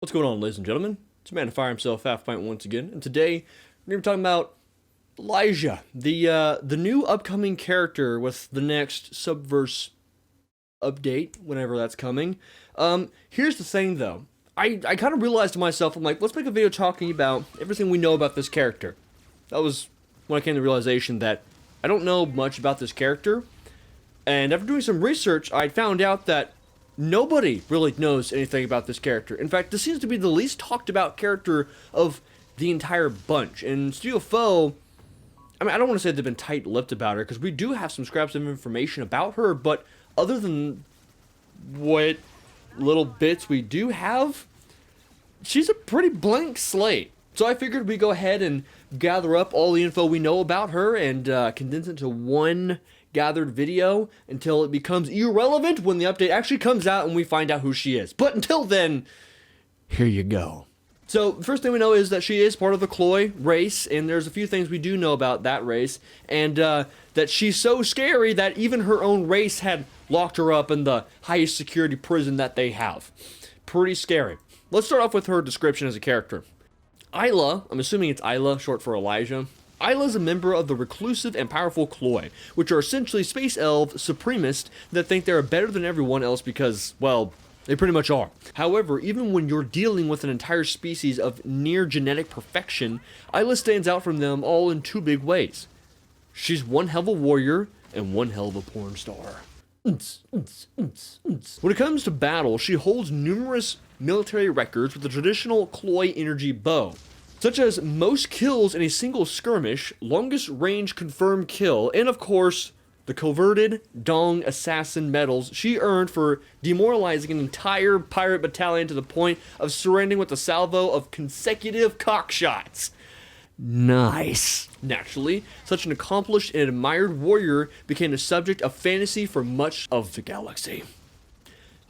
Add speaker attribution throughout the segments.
Speaker 1: What's going on, ladies and gentlemen? It's a man to fire himself, Halfpint, once again, and today we're going to be talking about Elaisha, the new upcoming character with the next Subverse update, whenever that's coming. Here's the thing, though. I kind of realized to myself, I'm like, let's make a video talking about everything we know about this character. That was when I came to the realization that I don't know much about this character, and after doing some research, I found out that nobody really knows anything about this character. In fact, this seems to be the least talked about character of the entire bunch. And Studio Foe, I mean, I don't want to say they've been tight-lipped about her, because we do have some scraps of information about her, but other than what little bits we do have, she's a pretty blank slate. So I figured we'd go ahead and gather up all the info we know about her and condense it into one gathered video until it becomes irrelevant when the update actually comes out and we find out who she is. But until then, here you go. So the first thing we know is that she is part of the Chloe race, and there's a few things we do know about that race, and that she's so scary that even her own race had locked her up in the highest security prison that they have. Pretty scary. Let's start off with her description as a character. Isla, I'm assuming it's Isla, short for Elijah. Isla is a member of the reclusive and powerful Chloe, which are essentially space elves supremists that think they're better than everyone else because, well, they pretty much are. However, even when you're dealing with an entire species of near genetic perfection, Isla stands out from them all in two big ways. She's one hell of a warrior and one hell of a porn star. When it comes to battle, she holds numerous military records with the traditional Chloe energy bow, such as most kills in a single skirmish, longest range confirmed kill, and of course, the coveted Dong Assassin medals she earned for demoralizing an entire pirate battalion to the point of surrendering with a salvo of consecutive cockshots. Nice. Naturally, such an accomplished and admired warrior became the subject of fantasy for much of the galaxy.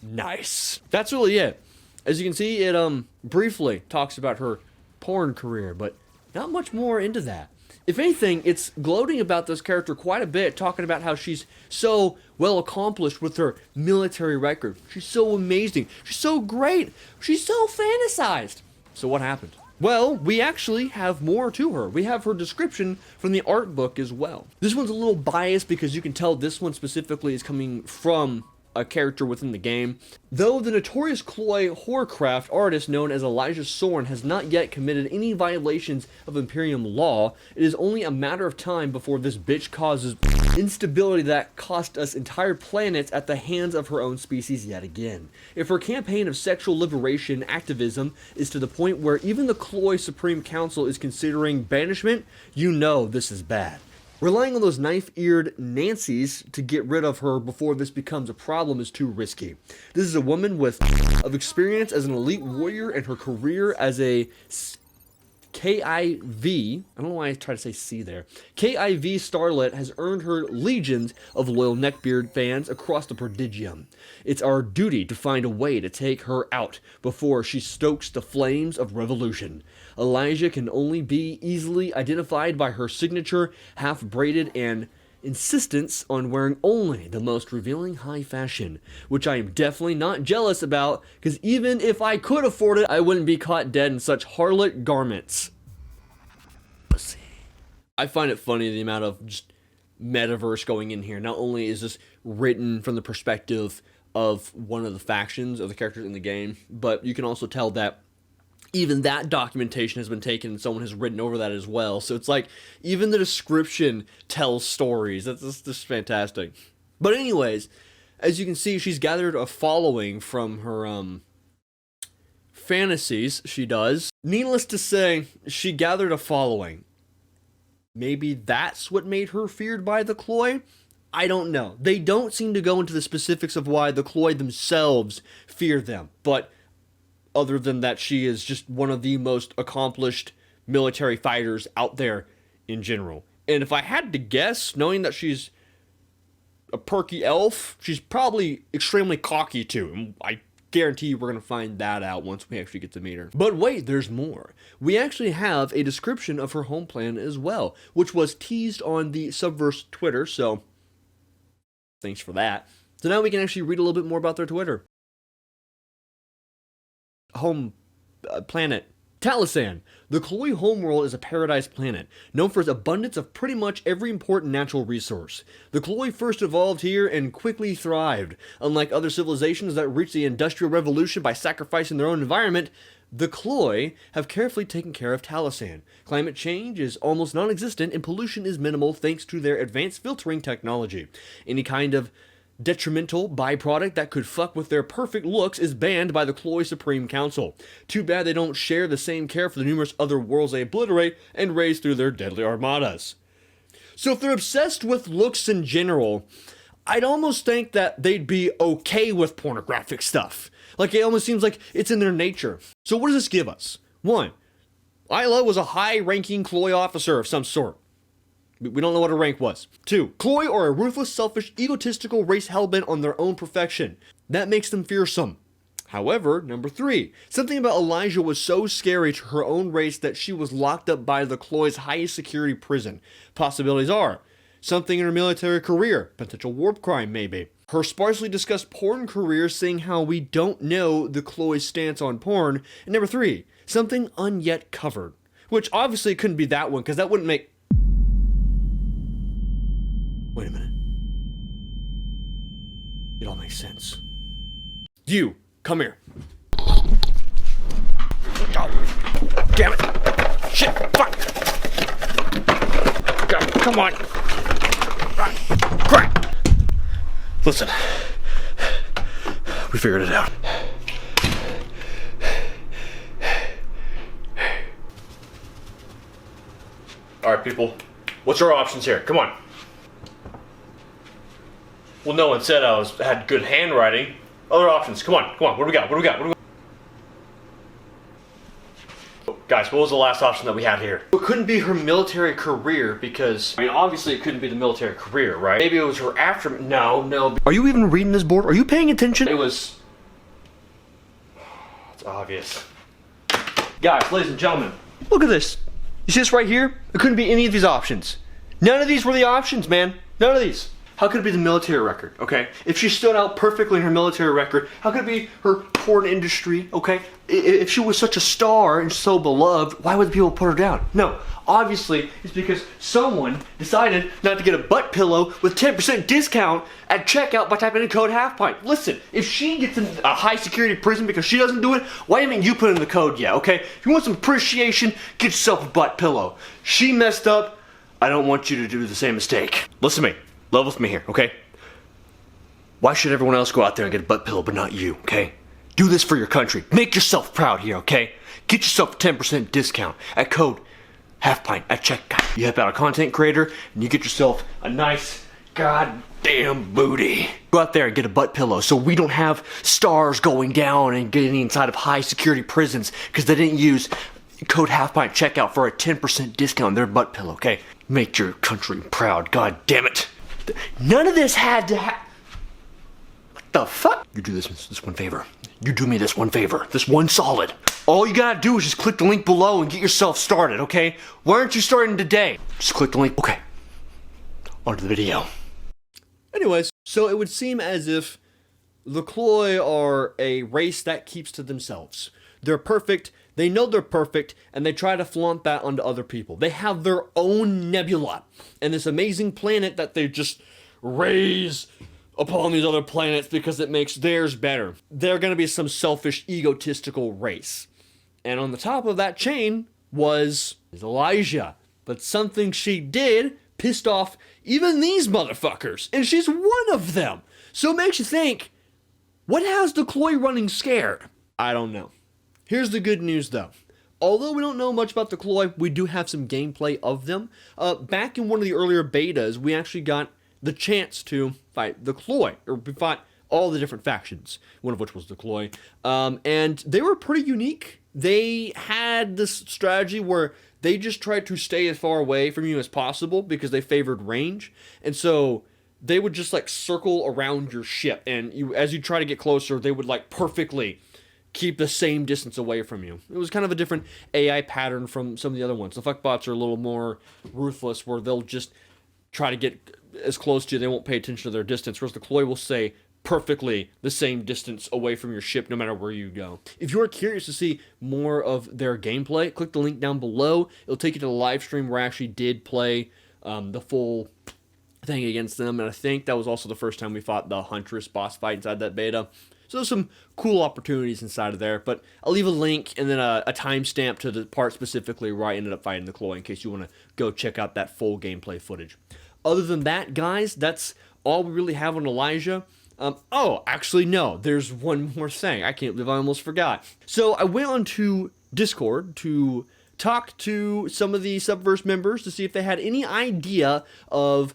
Speaker 1: Nice. That's really it. As you can see, it briefly talks about her porn career, but not much more into that. If anything, it's gloating about this character quite a bit, talking about how she's so well accomplished with her military record. She's so amazing. She's so great. She's so fantasized. So what happened? Well, we actually have more to her. We have her description from the art book as well. This one's a little biased because you can tell this one specifically is coming from a character within the game. Though the notorious Chloe Horcraft artist known as Elijah Sorn has not yet committed any violations of Imperium law, it is only a matter of time before this bitch causes instability that cost us entire planets at the hands of her own species yet again. If her campaign of sexual liberation activism is to the point where even the Chloe Supreme Council is considering banishment, you know this is bad. Relying on those knife-eared Nancys to get rid of her before this becomes a problem is too risky. This is a woman with experience as an elite warrior, and her career as a KIV, I don't know why I try to say C there, KIV starlet has earned her legions of loyal neckbeard fans across the prodigium. It's our duty to find a way to take her out before she stokes the flames of revolution. Elijah can only be easily identified by her signature half-braided and insistence on wearing only the most revealing high fashion, which I am definitely not jealous about, because even if I could afford it, I wouldn't be caught dead in such harlot garments. Pussy. I find it funny the amount of just metaverse going in here. Not only is this written from the perspective of one of the factions of the characters in the game, but you can also tell that even that documentation has been taken and someone has written over that as well. So it's like, even the description tells stories. That's just fantastic. But anyways, as you can see, she's gathered a following from her fantasies she does. Needless to say, she gathered a following. Maybe that's what made her feared by the Chloe? I don't know. They don't seem to go into the specifics of why the Chloe themselves fear them, but other than that, she is just one of the most accomplished military fighters out there in general. And if I had to guess, knowing that she's a perky elf, she's probably extremely cocky too. And I guarantee you we're going to find that out once we actually get to meet her. But wait, there's more. We actually have a description of her home plan as well, which was teased on the Subverse Twitter, so thanks for that. So now we can actually read a little bit more about their Twitter. Home planet. Talisan. The Cloy homeworld is a paradise planet, known for its abundance of pretty much every important natural resource. The Cloy first evolved here and quickly thrived. Unlike other civilizations that reached the Industrial Revolution by sacrificing their own environment, the Cloy have carefully taken care of Talisan. Climate change is almost non-existent and pollution is minimal thanks to their advanced filtering technology. Any kind of detrimental byproduct that could fuck with their perfect looks is banned by the Cloy Supreme Council. Too bad they don't share the same care for the numerous other worlds they obliterate and raise through their deadly armadas. So if they're obsessed with looks in general, I'd almost think that they'd be okay with pornographic stuff. Like, it almost seems like it's in their nature. So what does this give us? 1. Isla was a high-ranking Cloy officer of some sort. We don't know what her rank was. 2. Cloy are a ruthless, selfish, egotistical race hellbent on their own perfection. That makes them fearsome. However, number 3. Something about Elaisha was so scary to her own race that she was locked up by the Cloy's highest security prison. Possibilities are something in her military career, potential warp crime maybe. Her sparsely discussed porn career, seeing how we don't know the Cloy's stance on porn. And number 3. Something unyet covered. Which obviously couldn't be that one, because that wouldn't make... Wait a minute. It all makes sense. You, come here. Oh, damn it. Shit, fuck. Come on. Crap. Listen. We figured it out. Alright, people. What's our options here? Come on. Well, no one said I had good handwriting. Other options. Come on. What do we got? Guys, what was the last option that we had here? It couldn't be her military career because, I mean, obviously it couldn't be the military career, right? Maybe it was her after... No. Are you even reading this board? Are you paying attention? It was... It's obvious. Guys, ladies and gentlemen, look at this. You see this right here? It couldn't be any of these options. None of these were the options, man. None of these. How could it be the military record, okay? If she stood out perfectly in her military record, how could it be her porn industry, okay? If she was such a star and so beloved, why would people put her down? No, obviously it's because someone decided not to get a butt pillow with 10% discount at checkout by typing in code Halfpint. Listen, if she gets in a high security prison because she doesn't do it, why do you mean you put in the code yet, okay? If you want some appreciation, get yourself a butt pillow. She messed up. I don't want you to do the same mistake. Listen to me. Level with me here, okay? Why should everyone else go out there and get a butt pillow but not you, okay? Do this for your country. Make yourself proud here, okay? Get yourself a 10% discount at code Halfpint at checkout. You help out a content creator and you get yourself a nice goddamn booty. Go out there and get a butt pillow so we don't have stars going down and getting inside of high security prisons because they didn't use code Halfpint checkout for a 10% discount on their butt pillow, okay? Make your country proud, god damn it. None of this had to What the fuck? You do this one favor. You do me this one favor. This one solid. All you gotta do is just click the link below and get yourself started, okay? Why aren't you starting today? Just click the link. Okay. On to the video. Anyways, so it would seem as if the Cloy are a race that keeps to themselves. They're perfect, they know they're perfect, and they try to flaunt that onto other people. They have their own nebula, and this amazing planet that they just raise upon these other planets because it makes theirs better. They're gonna be some selfish, egotistical race. And on the top of that chain was Elaisha. But something she did pissed off even these motherfuckers, and she's one of them. So it makes you think, what has the Cloy running scared? I don't know. Here's the good news though. Although we don't know much about the Cloy, we do have some gameplay of them. Back in one of the earlier betas, we actually got the chance to fight the Cloy, or we fought all the different factions, one of which was the Cloy. And they were pretty unique. They had this strategy where they just tried to stay as far away from you as possible because they favored range. And so they would just like circle around your ship, and as you try to get closer, they would like perfectly keep the same distance away from you. It was kind of a different AI pattern from some of the other ones. The fuckbots are a little more ruthless, where they'll just try to get as close to you, they won't pay attention to their distance, whereas the Cloy will stay perfectly the same distance away from your ship no matter where you go. If you're curious to see more of their gameplay, click the link down below. It'll take you to the live stream where I actually did play the full thing against them, and I think that was also the first time we fought the Huntress boss fight inside that beta. So there's some cool opportunities inside of there, but I'll leave a link and then a timestamp to the part specifically where I ended up fighting the Chloe in case you want to go check out that full gameplay footage. Other than that, guys, that's all we really have on Elaisha. Oh, actually, no, there's one more thing. I can't believe I almost forgot. So I went onto Discord to talk to some of the Subverse members to see if they had any idea of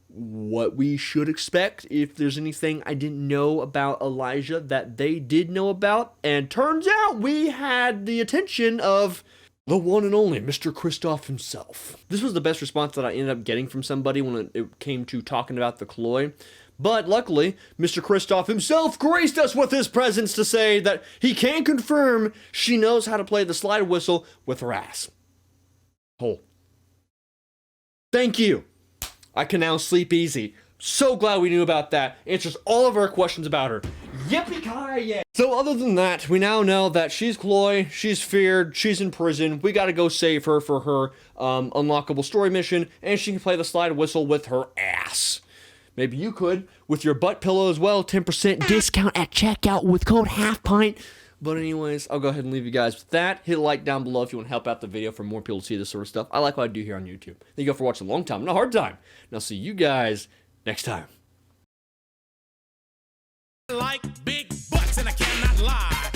Speaker 1: what we should expect, if there's anything I didn't know about Elaisha that they did know about. And turns out we had the attention of the one and only Mr. Kristoff himself. This was the best response that I ended up getting from somebody when it came to talking about the Chloe. But luckily, Mr. Kristoff himself graced us with his presence to say that he can confirm she knows how to play the slide whistle with her ass. Oh. Thank you. I can now sleep easy. So glad we knew about that. Answers all of our questions about her. Yippee-ki-yay! So other than that, we now know that she's Chloe, she's feared, she's in prison. We gotta go save her for her unlockable story mission, and she can play the slide whistle with her ass. Maybe you could, with your butt pillow as well. 10% discount at checkout with code Halfpint. But anyways, I'll go ahead and leave you guys with that. Hit a like down below if you want to help out the video for more people to see this sort of stuff. I like what I do here on YouTube. Thank you all for watching a long time and a hard time. And I'll see you guys next time.
Speaker 2: Like big butts and I cannot lie.